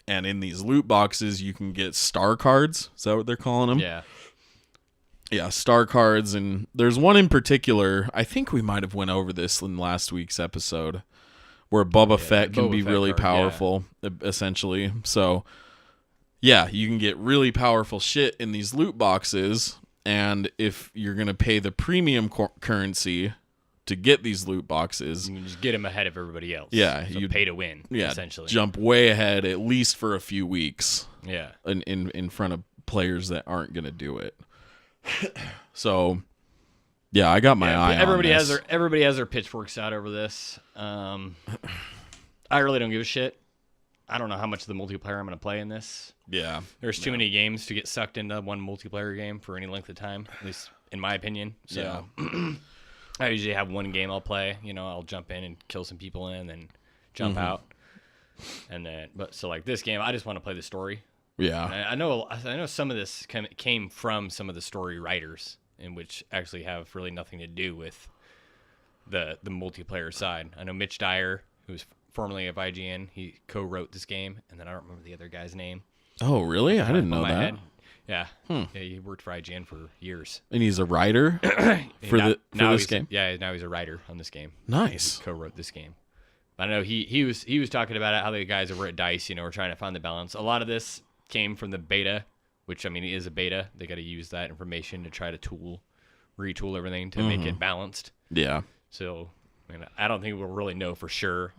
and in these loot boxes you can get star cards. Is that what they're calling them? Yeah, star cards. And there's one in particular, I think we might have went over this in last week's episode, where Boba Fett can be really powerful, essentially. So yeah, you can get really powerful shit in these loot boxes, and if you're gonna pay the premium currency to get these loot boxes, you can just get them ahead of everybody else. Yeah, so you pay to win. Essentially, jump way ahead at least for a few weeks. Yeah, in front of players that aren't gonna do it. So, yeah, I got my eye. Everybody on has this. everybody has their pitchforks out over this. I really don't give a shit. I don't know how much of the multiplayer I'm gonna play in this. Yeah, there's too many games to get sucked into one multiplayer game for any length of time. At least in my opinion. So. Yeah. I usually have one game I'll play. You know, I'll jump in and kill some people in, and then jump out. And then, so like this game, I just want to play the story. Yeah, And I know some of this came from some of the story writers, in which actually have really nothing to do with the multiplayer side. I know Mitch Dyer, who's formerly of IGN, he co-wrote this game, and then I don't remember the other guy's name. Oh, really? I didn't know that. Head. Yeah. Yeah, he worked for IGN for years. And he's a writer for this game? Yeah, now he's a writer on this game. Nice. He co-wrote this game. But I know he was talking about it, how the guys over at DICE, you know, were trying to find the balance. A lot of this came from the beta, which, I mean, it is a beta. They got to use that information to try to retool everything to make it balanced. Yeah. So, I mean, I don't think we'll really know for sure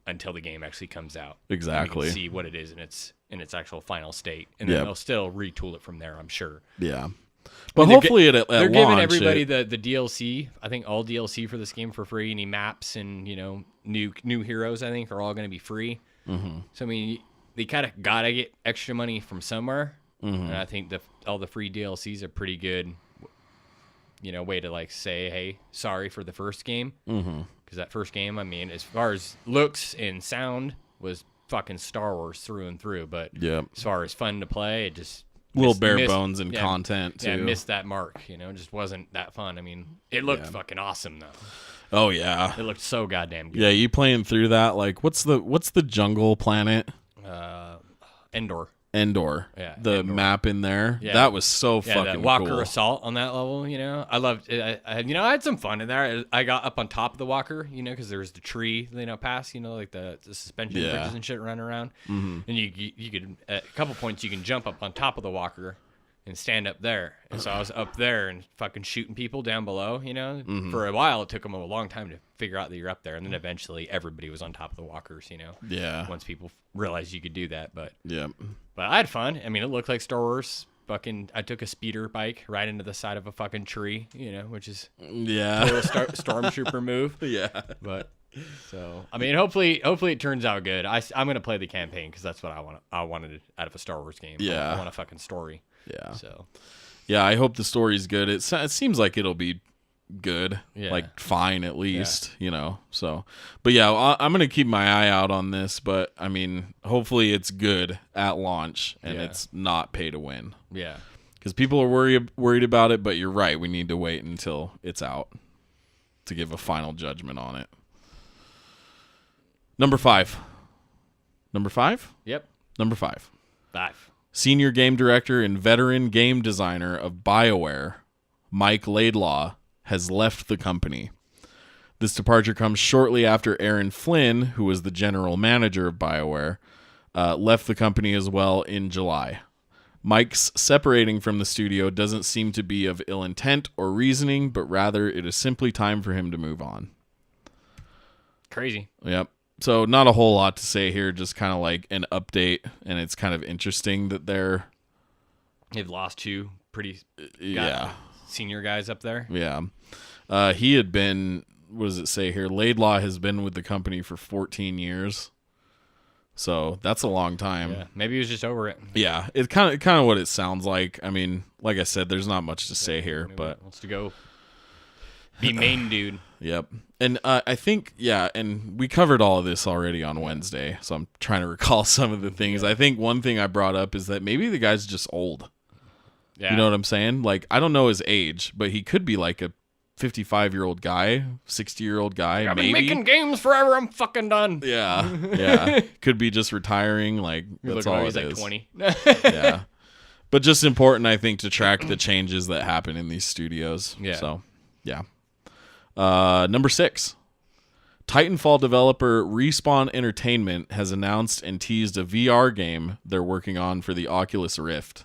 until the game actually comes out. Exactly. We can see what it is in its actual final state, and then they'll still retool it from there, I'm sure. Yeah. But hopefully at they're launch, giving everybody the DLC. I think all DLC for this game for free. Any maps and, you know, new heroes, I think, are all going to be free. Mm-hmm. So I mean, they kind of gotta get extra money from somewhere, and I think all the free DLCs are pretty good. You know, way to like say, hey, sorry for the first game, because that first game, I mean, as far as looks and sound, was fucking Star Wars through and through. But as far as fun to play, it just bare bones and content too. Yeah, missed that mark. You know, it just wasn't that fun. I mean, it looked fucking awesome though. Oh yeah, it looked so goddamn good. Yeah, you playing through that? Like, what's the jungle planet? Endor. Yeah, the Endor. map in there. Yeah. That was so fucking that Walker cool. assault on that level. You know, I loved it. I had some fun in there. I got up on top of the Walker, you know, because there was the tree, you know, past, you know, like the suspension bridges and shit running around. And you could at a couple points you can jump up on top of the Walker and stand up there. And so I was up there and fucking shooting people down below, you know. For a while, it took them a long time to figure out that you're up there. And then eventually everybody was on top of the walkers, you know. Yeah. Once people realized you could do that. But yeah. But I had fun. I mean, it looked like Star Wars I took a speeder bike right into the side of a fucking tree, which is Yeah. total stormtrooper move. Yeah. But so I mean, hopefully it turns out good. I'm gonna play the campaign because that's what I wanted out of a Star Wars game. Yeah. I want a fucking story. Yeah. So yeah, I hope the story's good. It seems like it'll be good, Yeah. like fine at least, So, but yeah, I'm gonna keep my eye out on this. But I mean, hopefully it's good at launch and it's not pay to win. Yeah. Because people are worried about it. But you're right. We need to wait until it's out to give a final judgment on it. Number 5. Number 5? Yep. Number 5. 5. Senior game director and veteran game designer of Bioware, Mike Laidlaw, has left the company. This departure comes shortly after Aaron Flynn, who was the general manager of Bioware, left the company as well in July. Mike's separating from the studio doesn't seem to be of ill intent or reasoning, but rather it is simply time for him to move on. Crazy. Yep. So not a whole lot to say here, just kind of like an update, and it's kind of interesting that they've lost 2 pretty senior guys up there. Yeah. He had been, what does it say here? Laidlaw has been with the company for 14 years. So that's a long time. Yeah. Maybe he was just over it. Yeah. It's kind of what it sounds like. I mean, like I said, there's not much to say here, Maybe but wants to go be main dude. Yep. And I think, and we covered all of this already on Wednesday, so I'm trying to recall some of the things. I think one thing I brought up is that maybe the guy's just old. Yeah. You know what I'm saying? Like, I don't know his age, but he could be like a 55-year-old guy, 60-year-old guy, I've maybe. been making games forever. I'm fucking done. Yeah, yeah. Could be just retiring. Like, that's all he's it like is. 20. Yeah. But just important, I think, to track the changes that happen in these studios. Yeah. So, yeah. Number 6. Titanfall developer Respawn Entertainment has announced and teased a VR game they're working on for the Oculus Rift.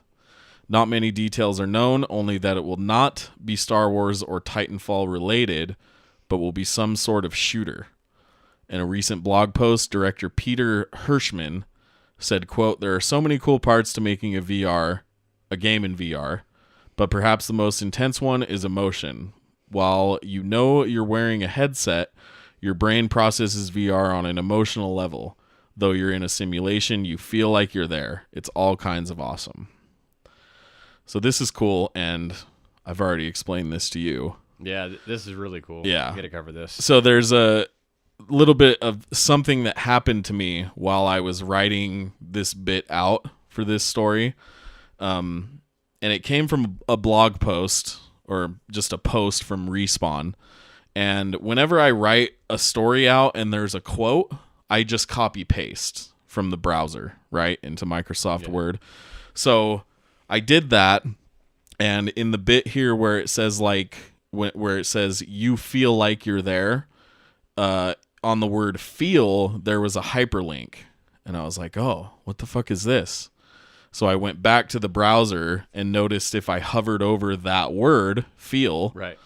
Not many details are known, only that it will not be Star Wars or Titanfall related, but will be some sort of shooter. In a recent blog post, director Peter Hirschman said, quote, "There are so many cool parts to making a game in VR, but perhaps the most intense one is emotion. While you know you're wearing a headset, your brain processes VR on an emotional level. Though you're in a simulation, you feel like you're there. It's all kinds of awesome." So this is cool, and I've already explained this to you. Yeah, this is really cool. Yeah. We got to cover this. So there's a little bit of something that happened to me while I was writing this bit out for this story. And it came from a blog post, or just a post from Respawn. And whenever I write a story out and there's a quote, I just copy paste from the browser, right, into Microsoft Word. So I did that, and in the bit here where it says where it says you feel like you're there, on the word feel, there was a hyperlink, and I was like, oh, what the fuck is this? So I went back to the browser and noticed if I hovered over that word, feel, Right.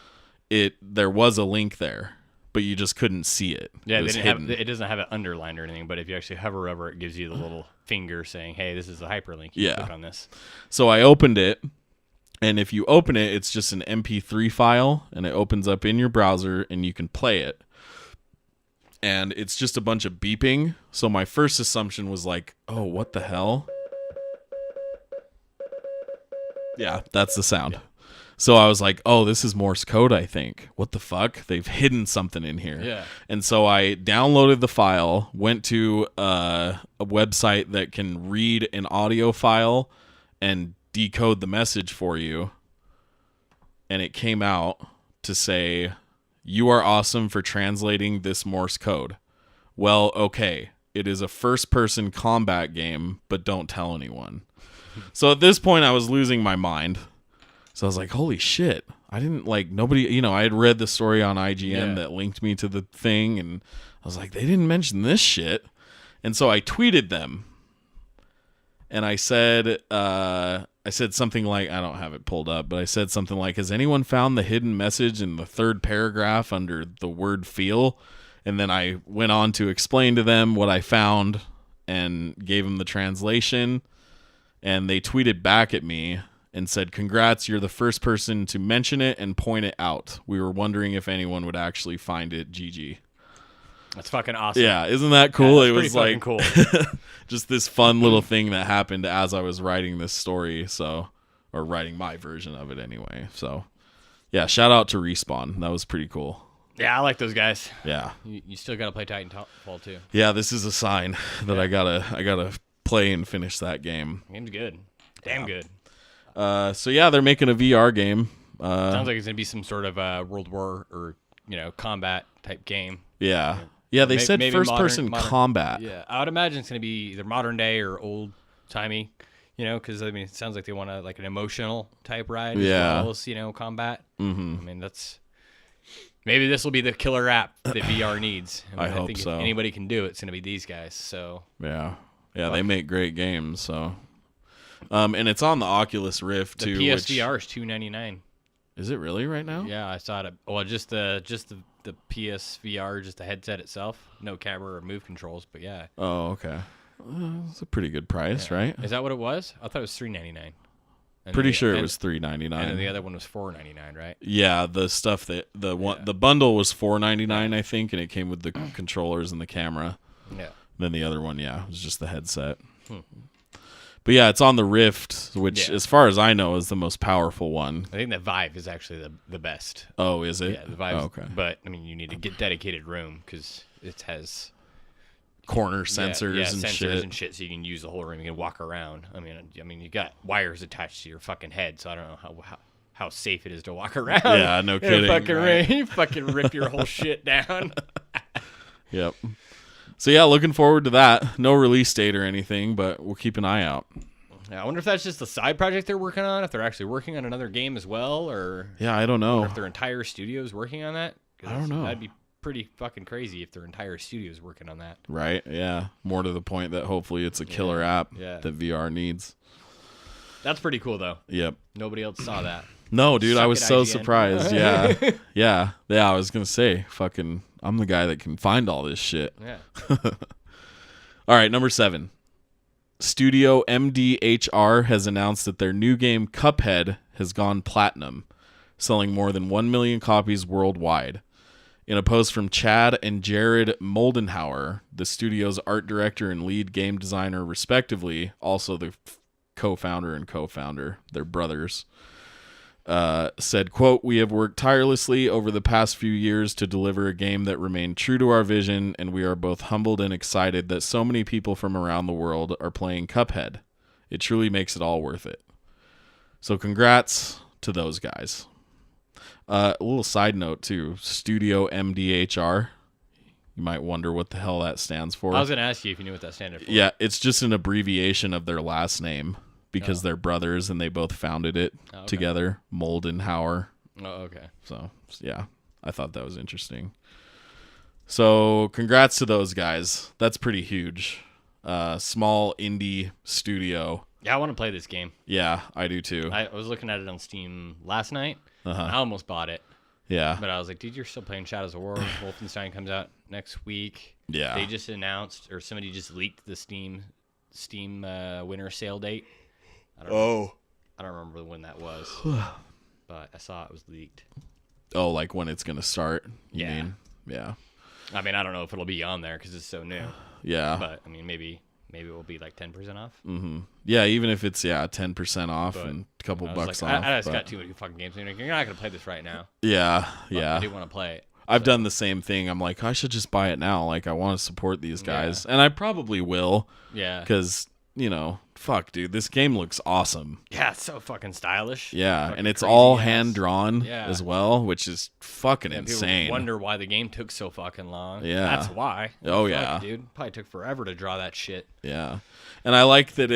there was a link there, but you just couldn't see it. Yeah, it was it doesn't have it underlined or anything, but if you actually hover over it, gives you the little finger saying, hey, this is a hyperlink. You click on this. So I opened it, and if you open it, it's just an MP3 file, and it opens up in your browser, and you can play it. And it's just a bunch of beeping. So my first assumption was like, oh, what the hell? Yeah, that's the sound. Yeah. So I was like, oh, this is Morse code, I think. What the fuck? They've hidden something in here. Yeah. And so I downloaded the file, went to a website that can read an audio file and decode the message for you. And it came out to say, "You are awesome for translating this Morse code." Well, okay. It is a first-person combat game, but don't tell anyone. So at this point, I was losing my mind. So I was like, holy shit. I didn't nobody, I had read the story on IGN that linked me to the thing, and I was like, they didn't mention this shit. And so I tweeted them, and I said something like, I don't have it pulled up, but I said something like, has anyone found the hidden message in the third paragraph under the word feel? And then I went on to explain to them what I found and gave them the translation, and they tweeted back at me. and said, "Congrats, you're the first person to mention it and point it out. We were wondering if anyone would actually find it. GG." That's fucking awesome. Yeah, isn't that cool? Yeah, it was like cool. just this fun little thing that happened as I was writing this story, or writing my version of it anyway. So, yeah, shout out to Respawn. That was pretty cool. Yeah, I like those guys. Yeah. You still got to play Titanfall too. Yeah, this is a sign that I gotta play and finish that game. Game's good. Damn good. So yeah, they're making a VR game. Sounds like it's gonna be some sort of World War or combat type game. Yeah. Yeah, they said maybe first-person combat. Yeah, I would imagine it's gonna be either modern day or old timey. Because I mean, it sounds like they want like an emotional type ride as well as combat. Mm-hmm. I mean, maybe this will be the killer app that VR needs. I hope think so. If anybody can do it, it's gonna be these guys. So yeah, they make great games. So, and it's on the Oculus Rift too. The PSVR is $299. Is it really right now? Yeah, I saw it. Well, just the PSVR, just the headset itself, no camera or move controls. But yeah. Oh, okay. It's a pretty good price, right? Is that what it was? I thought it was $399. Pretty sure it was $399. And then the other one was $499, right? Yeah, the stuff that the bundle was $499, I think, and it came with the controllers and the camera. Yeah. Then the other one, was just the headset. But yeah, it's on the Rift, which, as far as I know, is the most powerful one. I think the Vive is actually the best. Oh, is it? Yeah, the Vive. Oh, okay. But I mean, you need to get dedicated room because it has corner sensors and shit, so you can use the whole room. You can walk around. I mean, you got wires attached to your fucking head, so I don't know how safe it is to walk around. Yeah, no kidding. You fucking rip your whole shit down. Yep. So yeah, looking forward to that. No release date or anything, but we'll keep an eye out. Yeah, I wonder if that's just a side project they're working on, if they're actually working on another game as well, or yeah, I don't know. Or if their entire studio is working on that. I don't know. That'd be pretty fucking crazy if their entire studio is working on that. Right? Yeah. More to the point that hopefully it's a killer app that VR needs. That's pretty cool though. Yep. Nobody else saw that. No, dude, I was so IGN. surprised. Yeah. Yeah. I was gonna say, I'm the guy that can find all this shit. Yeah. All right, number 7. Studio MDHR has announced that their new game Cuphead has gone platinum, selling more than 1 million copies worldwide. In a post from Chad and Jared Moldenhauer, the studio's art director and lead game designer respectively, also the co-founder and co-founder, they're brothers, said, quote, "We have worked tirelessly over the past few years to deliver a game that remained true to our vision, and we are both humbled and excited that so many people from around the world are playing Cuphead. It truly makes it all worth it." So congrats to those guys. A little side note, too. Studio MDHR. You might wonder what the hell that stands for. I was going to ask you if you knew what that standard for. Yeah, it's just an abbreviation of their last name. Because they're brothers and they both founded it together, Moldenhauer. Oh, okay. So, yeah, I thought that was interesting. So, congrats to those guys. That's pretty huge. Small indie studio. Yeah, I want to play this game. Yeah, I do too. I was looking at it on Steam last night. Uh-huh. I almost bought it. Yeah. But I was like, dude, you're still playing Shadows of War. Wolfenstein comes out next week. Yeah. They just announced, or somebody just leaked the Steam winter sale date. I don't remember when that was, but I saw it was leaked. Oh, like when it's going to start? You Yeah. mean? Yeah. I mean, I don't know if it'll be on there because it's so new. Yeah. But, I mean, maybe it will be like 10% off. Mm-hmm. Yeah, even if it's, 10% off and a couple bucks off. I just got too many fucking games. You're not going to play this right now. Yeah, But I do want to play it. I've done the same thing. I'm like, I should just buy it now. Like, I want to support these guys. And I probably will. Yeah. Because, fuck, dude, this game looks awesome. Yeah, it's so fucking stylish. Yeah, fucking and it's crazy all ass. hand-drawn as well, which is fucking insane. People wonder why the game took so fucking long. Yeah. That's why. Oh, Fuck, yeah. dude. Probably took forever to draw that shit. Yeah. And I like that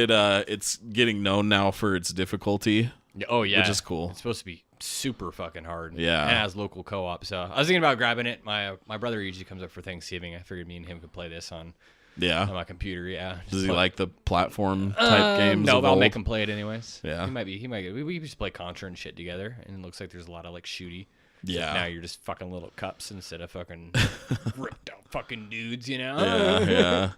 it's getting known now for its difficulty. Oh, yeah. Which is cool. It's supposed to be super fucking hard. Yeah. And it has local co-op. So I was thinking about grabbing it. My brother usually comes up for Thanksgiving. I figured me and him could play this on my computer. Yeah. Does he like the platform type games? No, of but I'll old? make him play it anyways. Yeah. He might. We just play Contra and shit together, and it looks like there's a lot of like shooty. Yeah. Now you're just fucking little cups instead of fucking ripped out fucking dudes, Yeah.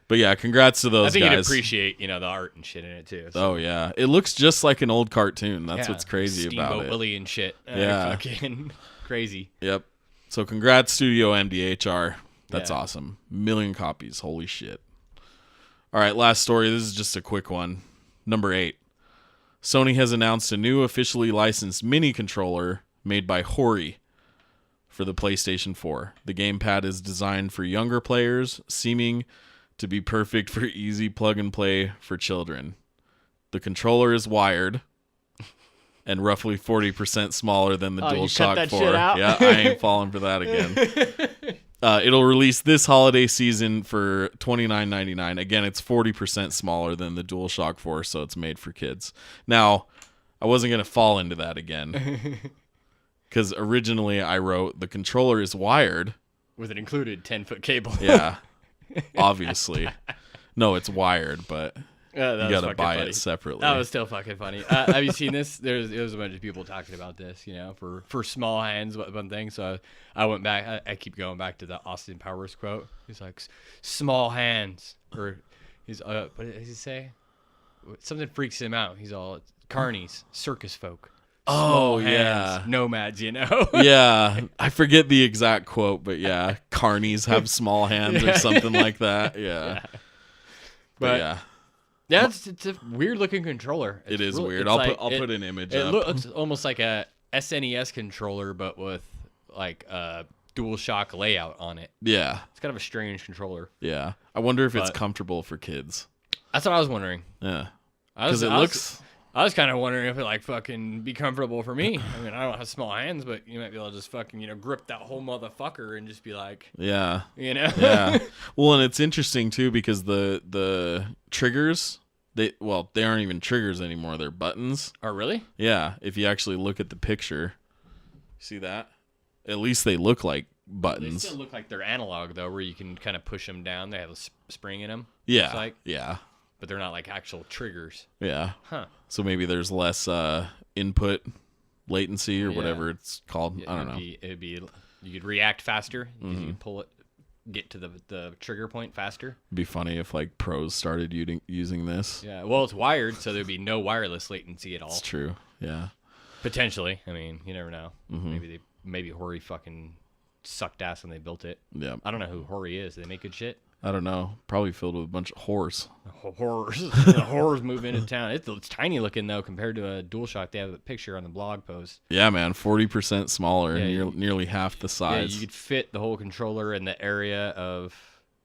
But yeah, congrats to those I think guys. you'd appreciate, the art and shit in it too. So. Oh yeah, it looks just like an old cartoon. That's what's crazy about Steamboat it. Willie and shit. Yeah. Fucking crazy. Yep. So congrats, Studio MDHR. That's Yeah. awesome. 1 million copies. Holy shit. All right, last story. This is just a quick one. Number 8. Sony has announced a new officially licensed mini controller made by Hori for the PlayStation 4. The gamepad is designed for younger players, seeming to be perfect for easy plug and play for children. The controller is wired and roughly 40% smaller than the DualShock 4. Yeah, I ain't falling for that again. It'll release this holiday season for $29.99. Again, it's 40% smaller than the DualShock 4, so it's made for kids. Now, I wasn't going to fall into that again. Because originally I wrote, the controller is wired. With an included 10-foot cable. Yeah, obviously. No, it's wired, but you got to buy funny. it separately. That was still fucking funny. Have you seen this? There's a bunch of people talking about this, for small hands, one thing. So I went back. I keep going back to the Austin Powers quote. He's like, small hands. Or he's, what did he say? Something freaks him out. He's all, carnies, circus folk. Small hands, yeah. Nomads, Yeah, I forget the exact quote, but yeah, carnies have small hands or something like that. Yeah. But yeah. Yeah, it's a weird looking controller. It is weird. I'll put an image up. It looks almost like a SNES controller, but with like a DualShock layout on it. Yeah. It's kind of a strange controller. Yeah. I wonder if it's comfortable for kids. That's what I was wondering. Yeah. Because it looks... I was kind of wondering if it like fucking be comfortable for me. I mean, I don't have small hands, but you might be able to just fucking, grip that whole motherfucker and just be like, yeah. Yeah. Well, and it's interesting too because the triggers, they aren't even triggers anymore. They're buttons. Oh, really? Yeah. If you actually look at the picture, see that? At least they look like buttons. They still look like they're analog though, where you can kind of push them down. They have a spring in them. Yeah. Like. Yeah. But they're not like actual triggers. Yeah. Huh. So maybe there's less input latency or whatever it's called. I don't know. It'd be you could react faster. You could pull it, get to the trigger point faster. It'd be funny if like pros started using this. Yeah. Well, it's wired, so there'd be no wireless latency at all. It's true. Yeah. Potentially. I mean, you never know. Maybe Hori fucking sucked ass when they built it. Yeah. I don't know who Hori is. Do they make good shit? I don't know. Probably filled with a bunch of whores. Horrors. The horrors move into town. It's tiny looking though compared to a DualShock. They have a picture on the blog post. Yeah, man, 40% smaller, Yeah, nearly half the size. Yeah, you could fit the whole controller in the area of.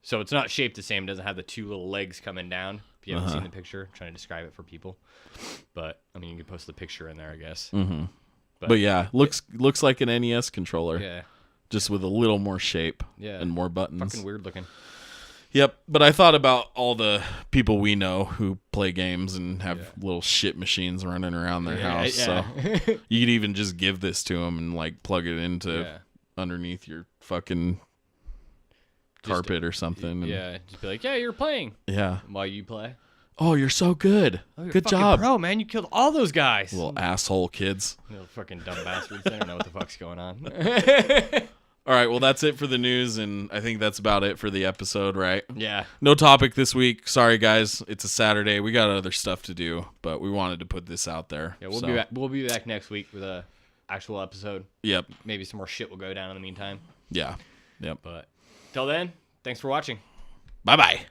So it's not shaped the same. It doesn't have the two little legs coming down. If you haven't seen the picture, I'm trying to describe it for people. But I mean, you can post the picture in there, I guess. Mm-hmm. But yeah, looks like an NES controller. Yeah. Just with a little more shape. Yeah. And more buttons. Fucking weird looking. Yep, but I thought about all the people we know who play games and have little shit machines running around their house. Yeah. So you could even just give this to them and like plug it into underneath your fucking carpet or something. Yeah, just be like, yeah, you're playing. Yeah. While you play. Oh, you're so good. Oh, you're good fucking job. Pro, man. You killed all those guys. Little asshole kids. Little fucking dumb bastards. They don't know what the fuck's going on. All right, well, that's it for the news, and I think that's about it for the episode, right? Yeah. No topic this week. Sorry, guys. It's a Saturday. We got other stuff to do, but we wanted to put this out there. Yeah, be back. We'll be back next week with a actual episode. Yep. Maybe some more shit will go down in the meantime. Yeah. Yep. But till then, thanks for watching. Bye-bye.